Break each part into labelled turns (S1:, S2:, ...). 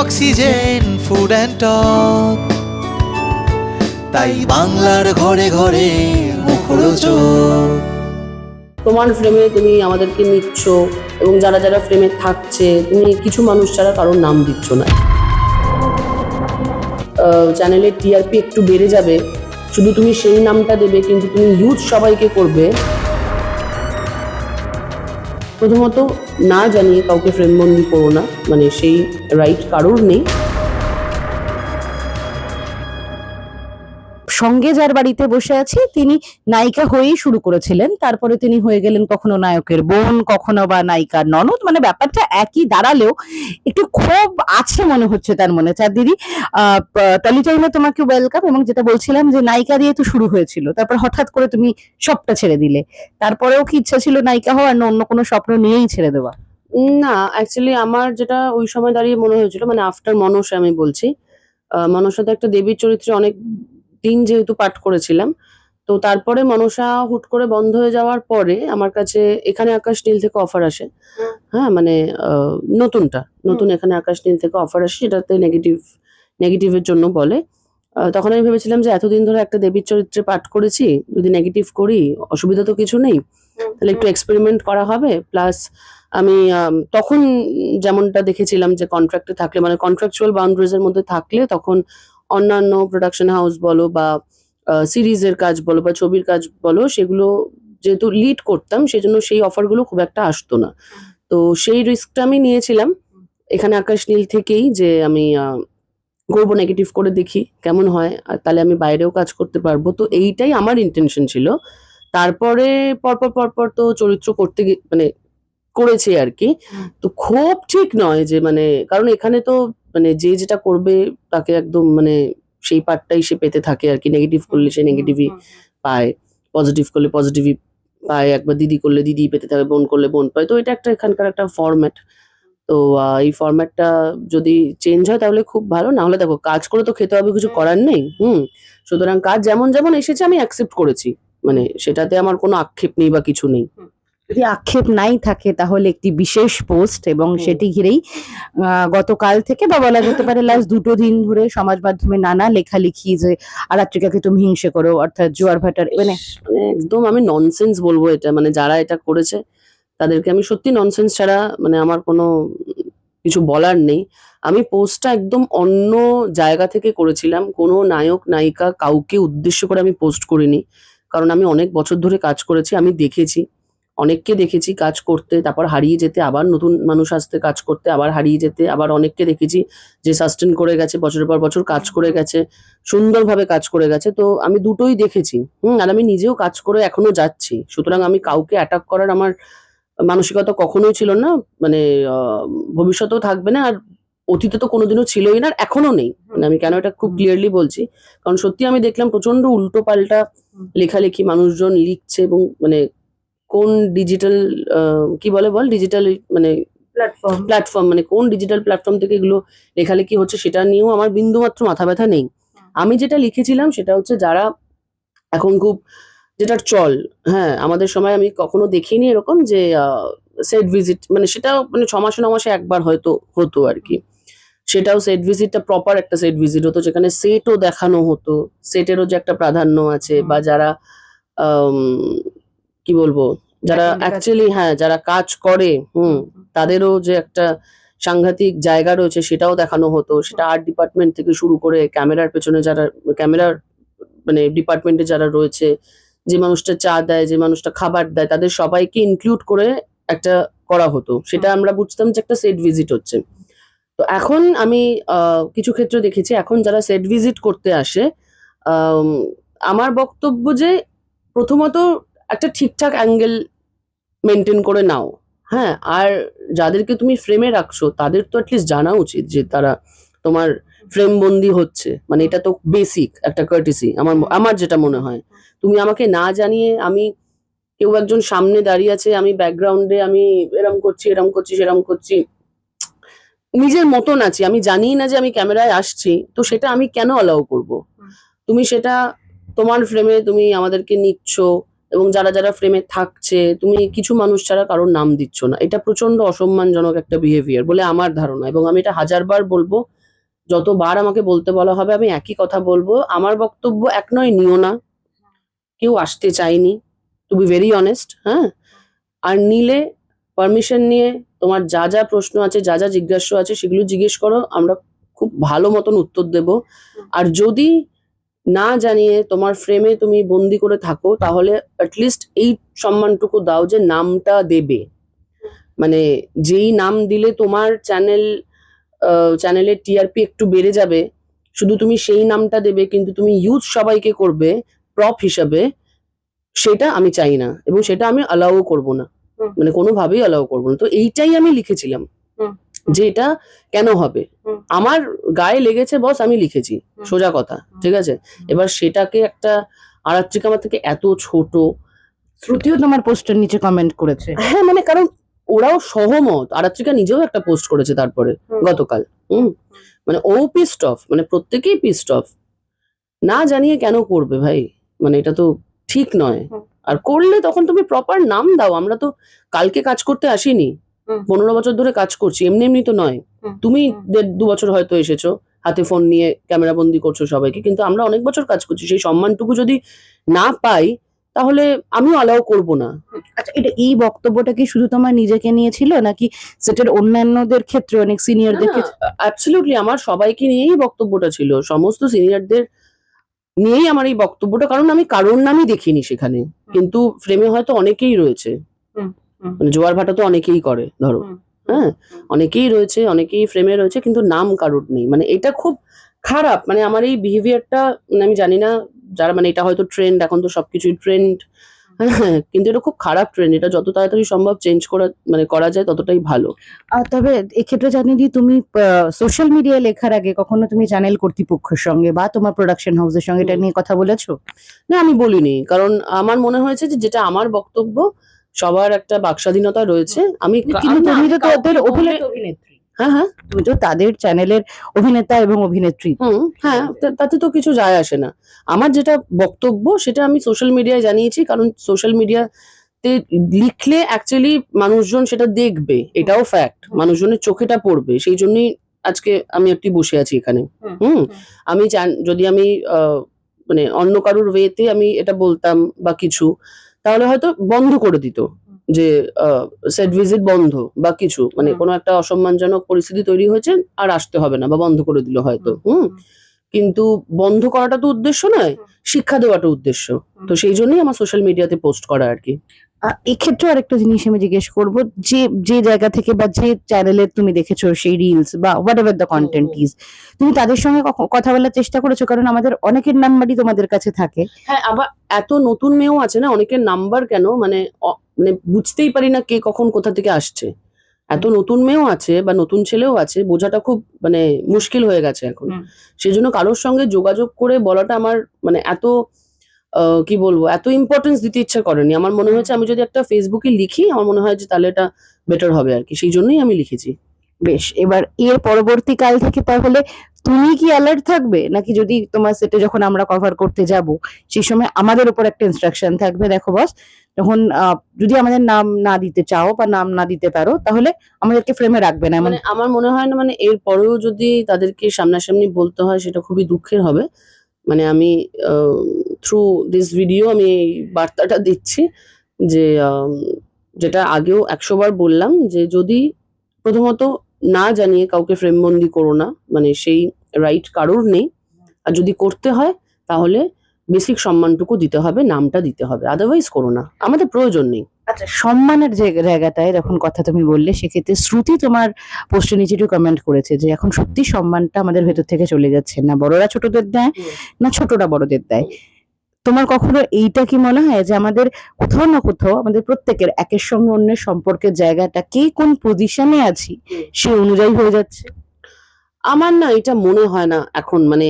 S1: Oxygen food and talk, তাই বাংলার ঘরে ঘরে মুখরোচক।
S2: তোমার ফ্রেমে তুমি আমাদেরকে নিচ্ছ এবং যারা যারা ফ্রেমে থাকছে তুমি কিছু মানুষ ছাড়া কারোর নাম দিচ্ছ না। চ্যানেলের টিআরপি একটু বেড়ে যাবে, শুধু তুমি সেই নামটা দেবে, কিন্তু তুমি ইউজ সবাইকে করবে। প্রথমত না জানিয়ে কাউকে ফ্রেমবন্দি করো না, মানে সেই রাইট কারোর নেই।
S3: সঙ্গে যার বাড়িতে বসে আছি তিনি নায়িকা হয়েই শুরু করেছিলেন, তারপরে তিনি হয়ে গেলেন কখনো নায়কের বোন, কখনো বা নায়িকার ননদ, মানে ব্যাপারটা একই দাঁড়ালেও একটু ক্ষোভ আছে মনে হচ্ছে তার মনে। চার দিদি, টলি টাইমে তোমাকে ওয়েলকাম। এবং যেটা বলছিলাম যে নায়িকা দিয়ে তো শুরু হয়েছিল, তারপর হঠাৎ করে তুমি সবটা ছেড়ে দিলে, তারপরেও কি ইচ্ছা ছিল নায়িকা হওয়ার, না অন্য কোনো স্বপ্ন নিয়েই ছেড়ে দেওয়া?
S2: না, অ্যাকচুয়ালি আমার যেটা ওই সময় দাঁড়িয়ে মনে হয়েছিল, মানে আফটার মনসা আমি বলছি, মনসাতে একটা দেবীর চরিত্রে অনেক দিন যেহেতু পাঠ করেছিলাম, তো তারপরে মনসা হুট করে বন্ধ হয়ে যাওয়ার পরে আমার কাছে এখানে আকাশ নীল থেকে অফার আসে। হ্যাঁ, মানে নতুন এখানে আকাশ নীল থেকে অফার আসে, সেটাতে নেগেটিভের জন্য বলে। তখন আমি ভেবেছিলাম যে এতদিন ধরে একটা দেবীর চরিত্রে পাঠ করেছি, যদি নেগেটিভ করি অসুবিধা তো কিছু নেই, তাহলে একটু এক্সপেরিমেন্ট করা হবে। প্লাস আমি তখন যেমনটা দেখেছিলাম যে কন্ট্রাক্টে থাকলে, মানে কন্ট্রাকচুয়াল বাউন্ডারিজ এর মধ্যে থাকলে, তখন অন্যান্য প্রোডাকশন হাউস বলো বা সিরিজের কাজ বলো বা ছবির কাজ বলো, সেগুলো যেহেতু লিড করতাম সেজন্য সেই অফারগুলো খুব একটা আসতো না। তো সেই রিস্কটা আমি নিয়েছিলাম এখানে আকাশ নীল থেকেই, যে আমি করবো, নেগেটিভ করে দেখি কেমন হয়, আর তাহলে আমি বাইরেও কাজ করতে পারবো। তো এইটাই আমার ইন্টেনশন ছিল। তারপরে পরপর পরপর তো চরিত্র করতে মানে করেছি আর কি। তো খুব ঠিক নয় যে, মানে কারণ এখানে তো মানে যে যেটা করবে তাকে একদম মানে সেই পার্টটাই সে পেতে থাকে আর কি। নেগেটিভ করলে সে নেগেটিভই পায়, পজিটিভ করলে পজিটিভই পায়, একবার দিদি করলে দিদি পেতে থাকে, বোন করলে বোন পায়। তো এটা একটা এখানকার একটা ফরম্যাট। তো এই ফরম্যাটটা যদি চেঞ্জ হয় তাহলে খুব ভালো, না হলে দেখো কাজ করে তো খেতে হবে, কিছু করার নেই। সুতরাং কাজ যেমন যেমন এসেছে আমি অ্যাকসেপ্ট করেছি, মানে সেটাতে আমার কোনো আক্ষেপ নেই বা কিছু নেই।
S3: যদি আক্ষেপ নাই থাকে তাহলে একটি বিশেষ পোস্ট, এবং সেটি ঘিরেই গতকাল থেকে বা বলা যেতে পারে লাস্ট 2 দিন ধরে সমাজ মাধ্যমে নানা লেখালেখি, যে আরাত্রিকাকে তুমি হিংসে করো, অর্থাৎ জোয়ার ভাটার, মানে
S2: একদম আমি ননসেন্স বলবো এটা, মানে যারা এটা করেছে তাদেরকে আমি সত্যি ননসেন্স ছাড়া মানে আমার কোনো কিছু বলার নেই। আমি পোস্টটা একদম অন্য জায়গা থেকে করেছিলাম, কোনো নায়ক নায়িকা কাউকে উদ্দেশ্য করে আমি পোস্ট করিনি। কারণ আমি অনেক বছর ধরে কাজ করেছি, আমি দেখেছি, অনেককে দেখেছি কাজ করতে, তারপর হারিয়ে যেতে, আবার নতুন মানুষ আসতে কাজ করতে, আবার হারিয়ে যেতে, আবার অনেককে দেখেছি যে সাস্টেন করে গেছে, বছরের পর বছর কাজ করে গেছে, সুন্দরভাবে কাজ করে গেছে। তো আমি দুটোই দেখেছি, আর আমি নিজেও কাজ করে এখনো যাচ্ছি। সুতরাং আমি কাউকে অ্যাটাক করার আমার মানসিকতা কখনোই ছিল না, মানে ভবিষ্যতেও থাকবে না, আর অতীতে তো কোনোদিনও ছিলই না, আর এখনো নেই। মানে আমি কেন এটা খুব ক্লিয়ারলি বলছি, কারণ সত্যি আমি দেখলাম প্রচন্ড উল্টো পাল্টা লেখালেখি মানুষজন লিখছে, এবং মানে কোন ডিজিটাল কি বল ডিজিটাল মানে প্ল্যাটফর্ম, মানে কোন ডিজিটাল প্ল্যাটফর্ম থেকে এগুলো লেখালেখি হচ্ছে সেটা নিয়েও আমার বিন্দুমাত্র মাথা ব্যথা নেই। আমি যেটা লিখেছিলাম সেটা হচ্ছে যারা এখন খুব যেটার চল, হ্যাঁ আমাদের সময় আমি কখনো দেখিনি এরকম যে সেট ভিজিট, মানে সেটাও মানে 6 মাসে 9 মাসে একবার হয়তো হতো আর কি। সেটাও সেট ভিজিটটা প্রপার একটা সেট ভিজিট হতো, যেখানে সেটও দেখানো হতো, সেটেরও যে একটা প্রাধান্য আছে, বা যারা কি বলবো, যারা অ্যাকচুয়ালি হ্যাঁ যারা কাজ করে তাদেরও যে একটা সাংঘাতিক জায়গা রয়েছে সেটাও দেখানো হতো। সেটা আর্ট ডিপার্টমেন্ট থেকে শুরু করে ক্যামেরার পেছনে যারা, ক্যামেরার মানে ডিপার্টমেন্টে যারা রয়েছে, যে মানুষটা চা দেয়, যে মানুষটা খাবার দেয়, তাদের সবাইকে ইনক্লুড করে একটা করা হতো। সেটা আমরা বুঝতাম যে একটা সেট ভিজিট হচ্ছে। তো এখন আমি কিছু ক্ষেত্রে দেখেছি এখন যারা সেট ভিজিট করতে আসে, আমার বক্তব্য যে প্রথমত একটা ঠিকঠাক অ্যাঙ্গেল মেনটেন করে নাও, হ্যাঁ। আর যাদেরকে তুমি ফ্রেমে রাখছো তাদের তো অ্যাটলিস্ট জানা উচিত যে তারা তোমার ফ্রেম বন্দি হচ্ছে, মানে এটা তো বেসিক একটা কার্টিসি আমার যেটা মনে হয়। তুমি আমাকে না জানিয়ে, আমি কেউ একজন সামনে দাঁড়িয়ে আছে, আমি ব্যাকগ্রাউন্ডে আমি এরম করছি সেরম করছি, নিজের মতন আছি, আমি জানি না যে আমি ক্যামেরায় আসছি, তো সেটা আমি কেন অ্যালাউ করব? তুমি সেটা তোমার ফ্রেমে তুমি আমাদেরকে নিচ্ছ, এবং যারা যারা ফ্রেমে থাকছে, তুমি কিছু মানুষ ছাড়া কারোর নাম দিচ্ছ না, এটা প্রচন্ড অসম্মানজনক একটা বিহেভিয়ার বলে আমার ধারণা। এবং আমি এটা হাজারবার বলবো, যতবার আমাকে বলতে বলা হবে আমি একই কথা বলবো। আমার বক্তব্য এক নয়, নিও না, কেউ আসতে চায়নি, টু বি ভেরি অনেস্ট। হ্যাঁ, আর নিলে পারমিশন নিয়ে তোমার যা যা প্রশ্ন আছে, যা যা জিজ্ঞাসা আছে, সেগুলো জিজ্ঞেস করো, আমরা খুব ভালো মতন উত্তর দেব। আর যদি না জানিয়ে তোমার ফ্রেমে তুমি বন্দি করে থাকো, তাহলে অ্যাটলিস্ট এই সম্মানটুকু দাও যে নামটা দেবে। মানে যেই নাম দিলে তোমার চ্যানেলের টিআরপি একটু বেড়ে যাবে, শুধু তুমি সেই নামটা দেবে, কিন্তু তুমি ইউজ সবাইকে করবে প্রপ হিসাবে, সেটা আমি চাই না, এবং সেটা আমি অ্যালাউ করব না, মানে কোনোভাবেই অ্যালাউ করবো না। তো এইটাই আমি লিখেছিলাম যে এটা কেন হবে। আমার গায়ে লেগেছে বস, আমি লিখেছি, সোজা কথা, ঠিক আছে। এবার সেটাকে একটা আরাত্রিক আমার থেকে এত ছোট,
S3: শ্রুতিও তোমার পোস্টের নিচে কমেন্ট করেছে।
S2: হ্যাঁ মানে কারণ ওরাও সহমত, আরাত্রিকা নিজেও একটা পোস্ট করেছে তারপরে গতকাল। মানে ও পিসড অফ, মানে প্রত্যেকেই পিসড অফ। না জানিয়ে কেন করবে ভাই, মানে এটা তো ঠিক নয়। আর করলে তখন তুমি প্রপার নাম দাও। আমরা তো কালকে কাজ করতে আসিনি, 15 বছর ধরে কাজ করছি, এমনি এমনি তো নয়। তুমি 1.5-2 বছর হয়তো এসেছো, হাতে ফোন নিয়ে ক্যামেরা বন্দি করছো সবাইকে, কিন্তু আমরা অনেক বছর কাজ করছি। সেই সম্মানটুকু যদি না পাই, তাহলে আমিও অ্যালাউ করবো না।
S3: আচ্ছা, এই বক্তব্যটা কি শুধু তোমার নিজেকে নিয়ে ছিল, নাকি সেটার অন্যান্যদের ক্ষেত্রে, অনেক সিনিয়রদের ক্ষেত্রে?
S2: অ্যাবসলিউটলি আমার সবাইকে নিয়েই বক্তব্যটা ছিল, সমস্ত সিনিয়রদের নিয়েই আমার এই বক্তব্যটা। কারণ আমি কারোর নামই দেখিনি সেখানে, কিন্তু ফ্রেমে হয়তো অনেকেই রয়েছে, মানে জোয়ার ভাটা তো অনেকেই করে ধরো, হ্যাঁ, অনেকেই রয়েছে, অনেকেই ফ্রেমে রয়েছে, কিন্তু নাম কারোর নেই। মানে এটা খুব খারাপ, মানে আমার এই বিহেভিয়ারটা, মানে আমি জানি না যারা, মানে এটা হয়তো ট্রেন্ড, এখন তো সবকিছুই ট্রেন্ড, হ্যাঁ, কিন্তু এটা খুব খারাপ ট্রেন্ড। এটা যত তাড়াতাড়ি সম্ভব চেঞ্জ করা যায় ততটাই ভালো।
S3: তবে এক্ষেত্রে জানি দি, তুমি সোশ্যাল মিডিয়ায় লেখার আগে কখনো তুমি চ্যানেল কর্তৃপক্ষের সঙ্গে বা তোমার প্রোডাকশন হাউসের সঙ্গে এটা নিয়ে কথা বলেছো?
S2: না, আমি বলিনি, কারণ আমার মনে হয়েছে যে যেটা আমার বক্তব্য, সবার একটা বাকস্বাধীনতা রয়েছে। আমি
S3: কিন্তু তুমি তো
S2: কাউকে
S3: তাদের
S2: বললে-
S3: অভিনেত্রী,
S2: হ্যাঁ হ্যাঁ,
S3: তুমি তো তাদের চ্যানেলের অভিনেতা এবং অভিনেত্রী।
S2: হ্যাঁ, তাতে তো কিছু যায় আসে না। আমার যেটা বক্তব্য সেটা আমি সোশ্যাল মিডিয়ায় জানিয়েছি, কারণ সোশ্যাল মিডিয়াতে লিখলে অ্যাকচুয়ালি মানুষজন সেটা দেখবে, এটাও ফ্যাক্ট, মানুষজনের চোখেটা পড়বে। সেই জন্যই আজকে আমি একটি বসে আছি এখানে। আমি যদি আমি মানে অন্য কারোর ওয়েতে আমি এটা বলতাম বা কিছু, তাহলে হয়তো বন্ধ করে দিত, যে সেট ভিজিট বন্ধ বা কিছু, মানে কোনো একটা অসম্মানজনক পরিস্থিতি তৈরি হয়েছে, আর আসতে হবে না, বা বন্ধ করে দিল হয়তো। কিন্তু বন্ধ করাটা তো উদ্দেশ্য নয়, শিক্ষা দেওয়াটা উদ্দেশ্য। তো সেই জন্যই আমার সোশ্যাল মিডিয়াতে পোস্ট করা আর কি।
S3: এক্ষেত্রে আরেকটা জিনিস আমি জিজ্ঞেস করবো, যে যে জায়গা থেকে বা যে চ্যানেলে তুমি দেখেছো সেই রিলস বা what ever the content is, তুমি তাদের সঙ্গে কথা বলার চেষ্টা করেছো? কারণ আমাদের অনেকের নাম্বারই তোমাদের কাছে থাকে।
S2: হ্যাঁ, আবার এত নতুন মেয়েও আছে না, অনেকের নাম্বার কেন, মানে মানে বুঝতেই পারি না কে কখন কোথা থেকে আসছে। এত নতুন মেয়েও আছে বা নতুন ছেলেও আছে, বোঝাটা খুব মানে মুশকিল হয়ে গেছে এখন। সেই জন্য কারোর সঙ্গে যোগাযোগ করে বলাটা আমার মানে এত কি বলবো, এত ইম্পর্টেন্স দিতে ইচ্ছা করেনি। আমার মনে হয়েছে আমি যদি একটা ফেসবুকে লিখি, আমার মনে হয় যে তাহলে এটা বেটার হবে আর কি, সেই জন্যই আমি লিখেছি।
S3: বেশ, এবার এর পরবর্তী কাল থেকে তাহলে তুমি কি অ্যালার্ট থাকবে, নাকি যদি তোমার সেটে যখন আমরা কভার করতে যাব সেই সময় আমাদের উপর একটা ইনস্ট্রাকশন থাকবে, দেখো বস, তখন যদি আমাদের নাম না দিতে চাও বা নাম না দিতে পারো, তাহলে আমাদেরকে ফ্রেমে রাখবে না, এমন?
S2: মানে আমার মনে হয় না, মানে এর পরেও যদি তাদেরকে সামনাসামনি বলতে হয়, সেটা খুবই দুঃখের হবে। মানে আমি থ্রু দিস ভিডিও আমি এই বার্তাটা দিচ্ছি যে যেটা আগেও 100 বার বললাম, যে যদি প্রথমত না জানিয়ে কাউকে ফ্রেমবন্দি করো না, মানে সেই রাইট কারোর নেই। আর যদি করতে হয় তাহলে বেসিক সম্মানটুকু দিতে হবে, নামটা দিতে হবে, আদারওয়াইজ করো না, আমাদের প্রয়োজন নেই।
S3: আচ্ছা, সম্মানের জায়গাটায় যখন কথা তুমি বললে, সেক্ষেত্রে শ্রুতি তোমার পোস্টের নিচে একটু কমেন্ট করেছে যে এখন সত্যি সম্মানটা আমাদের ভেতর থেকে চলে যাচ্ছে, না বড়রা ছোটদের দেয়, না ছোটরা বড়দের দেয়। তোমার কখনো এইটা কি মনে হয় যে আমাদের কোথাও না কোথাও আমাদের প্রত্যেকের একের সঙ্গে অন্যের সম্পর্কের জায়গাটা কে কোন পজিশনে আছি সে অনুযায়ী হয়ে যাচ্ছে?
S2: আমার না এটা মনে হয় না এখন, মানে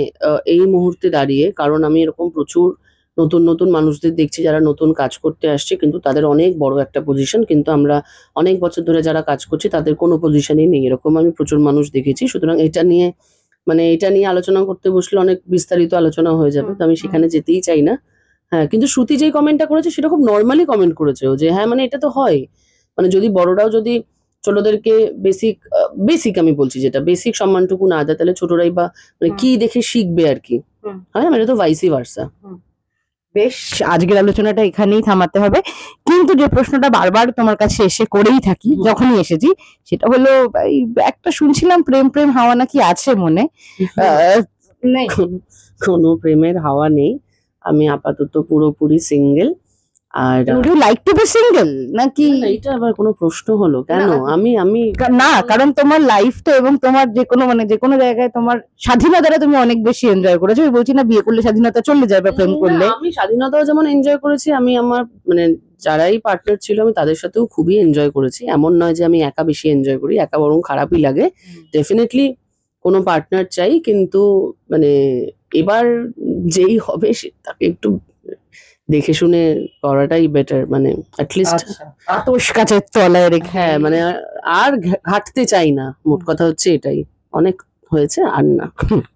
S2: এই মুহূর্তে দাঁড়িয়ে, কারণ আমি এরকম প্রচুর নতুন নতুন মানুষদের দেখছি যারা নতুন কাজ করতে আসছে, কিন্তু তাদের অনেক বড় একটা পজিশন, কিন্তু আমরা অনেক বছর ধরে যারা কাজ করছি তাদের কোনো পজিশনই নেই, এরকম আমি প্রচুর মানুষ দেখেছি। সুতরাং এটা নিয়ে আলোচনা করতে বসলে অনেক বিস্তারিত আলোচনা হয়ে যাবে, তো আমি সেখানে যেতেই চাই না। হ্যাঁ, কিন্তু শ্রুতি যেই কমেন্টটা করেছে সেটা খুব নর্মালি কমেন্ট করেছে ও, যে হ্যাঁ মানে এটা তো হয়, মানে যদি বড়রাও যদি ছোটদেরকে বেসিক আমি বলছি যেটা বেসিক সম্মানটুকু না দেয়, তাহলে ছোটরাই বা মানে কি দেখে শিখবে আর কি।
S3: হুম।
S2: হয় না, মানে এটা তো ভাইসি ভার্সা।
S3: বেশ, আজকের আলোচনাটা এখানেই থামাতে হবে। কিন্তু যে প্রশ্নটা বারবার তোমার কাছে এসে করেই থাকি
S2: হুম।
S3: যখনই এসেছি, সেটা হলো এই একটা শুনছিলাম প্রেম প্রেম হাওয়া নাকি আছে মনে, নেই?
S2: কোনো প্রেমের হাওয়া নেই, আমি আপাতত পুরোপুরি সিঙ্গেল। আর
S3: would you like to be single নাকি?
S2: না, এটা আবার কোনো প্রশ্ন হলো কেন?
S3: না।
S2: আমি আমি
S3: না, কারণ তোমার লাইফটা এবং তোমার যে কোনো জায়গায় তোমার স্বাধীনতাটা তুমি অনেক বেশি এনজয় করেছো। আমি বলছি না বিয়ে করলে স্বাধীনতা চলে যায় বা প্রেম করলে।
S2: না, আমি স্বাধীনতাও যেমন এনজয় করেছি, আমি আমার মানে যারাই পার্টনার ছিল আমি তাদের সাথেও খুবই এনজয় করেছি। এমন নয় যে আমি একা বেশি এনজয় করি, একা বরং খারাপই লাগে। ডেফিনেটলি কোনো পার্টনার চাই, কিন্তু মানে এবার যেই হবে তাকে একটু দেখে শুনে করাটাই বেটার, মানে অ্যাটলিস্ট।
S3: আতস কাচের তলায় রেখে।
S2: হ্যাঁ, মানে আর ঘাটতে চাই না, মোট কথা হচ্ছে এটাই। অনেক হয়েছে, আর না।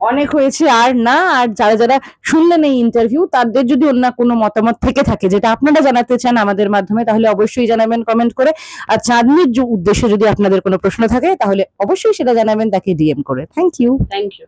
S3: অনেক হয়েছে আর না। আর যারা যারা শুনলেন এই ইন্টারভিউ, তাদের যদি অন্য কোনো মতামত থেকে থাকে যেটা আপনারা জানাতে চান আমাদের মাধ্যমে, তাহলে অবশ্যই জানাবেন কমেন্ট করে। আর চাঁদনির উদ্দেশ্যে যদি আপনাদের কোনো প্রশ্ন থাকে তাহলে অবশ্যই সেটা জানাবেন তাকে ডিএম করে। Thank you.
S2: Thank you.